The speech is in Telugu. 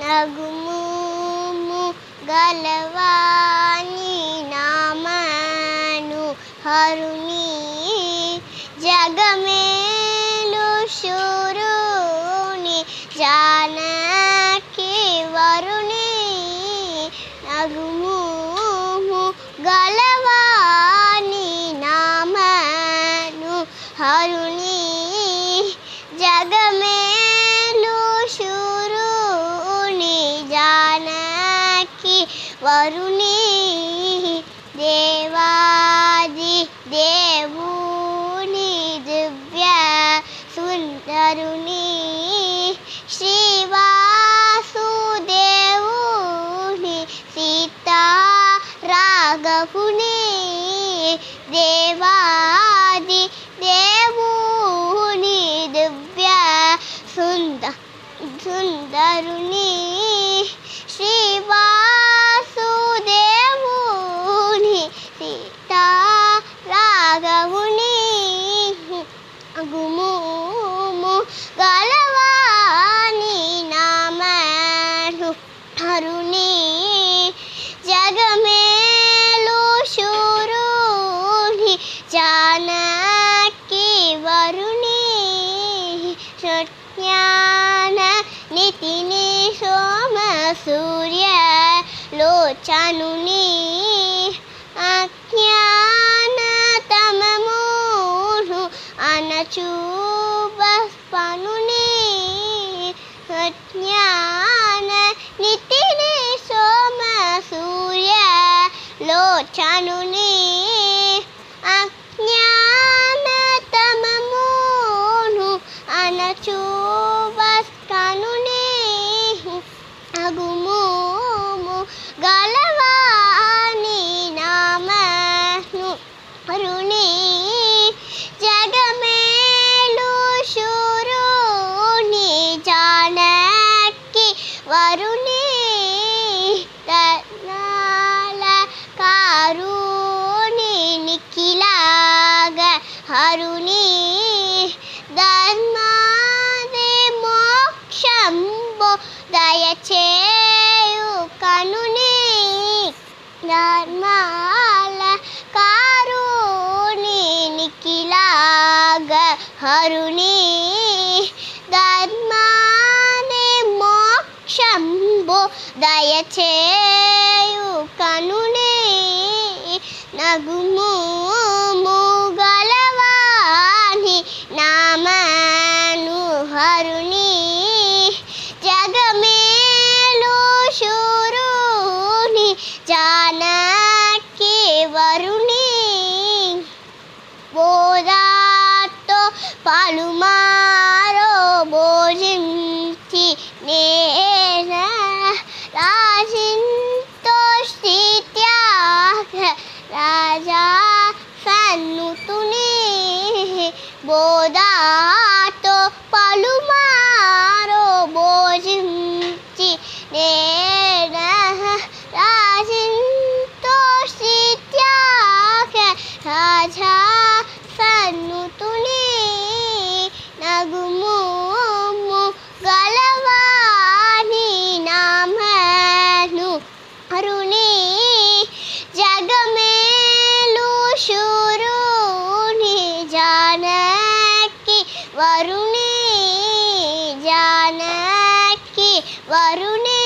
నగుము గలవాని నామను హరుని జగమేలు శూరుని జానకి వరుని నగుము గలవాని నామను హరుని జగమేలు శూరుని జానకి వరుని దేవాది దేవుని దివ్య సుందరుని శ్రీవాసుదేవుని సీతా రాఘవుని దేవాది దేవుని దివ్య సుందరుని శ్రీవాసుదేవుని సీతా రాఘవుని గుము గలవాని నామను హరుని జగమేలు శూరుని జానకి వరుని జ్ఞాన నితిని సోమ సూర్య లోచనుని అజ్ఞాన తమమును అనచూబస్పనుని జ్ఞాన నితిని సోమ సూర్య లోచనుని అజ్ఞాన తమమును అనచూబస్కనుని అగుము గలవాని నామను హరుని జగమేలు శూరుని జానకి వరుని రత్నాల కారుని నిఖిలాగ హరుని ధర్మాది మోక్షంబో దయచేయు కనుని ధర్మాల కారుని నిఖిలాగ హరుని ధర్మాది మోక్షంబో దయచేయు కనుని నగుము గలవాని నామను హరుని జగమేలు శూరుని జానకి వరుని బోధాతో పలుమారో భోజించి నేన రాజింతో స్థిత్యాగ రాజా సన్నుతుని బోధాతో పలుమారో భోజించి నేన రాజింతో స్థిత్యాగ రాజా సన్నుతుని నగుము గలవాని నామను హరుని జగమేలు శూరుని జానకి వరుని జానకి వరుని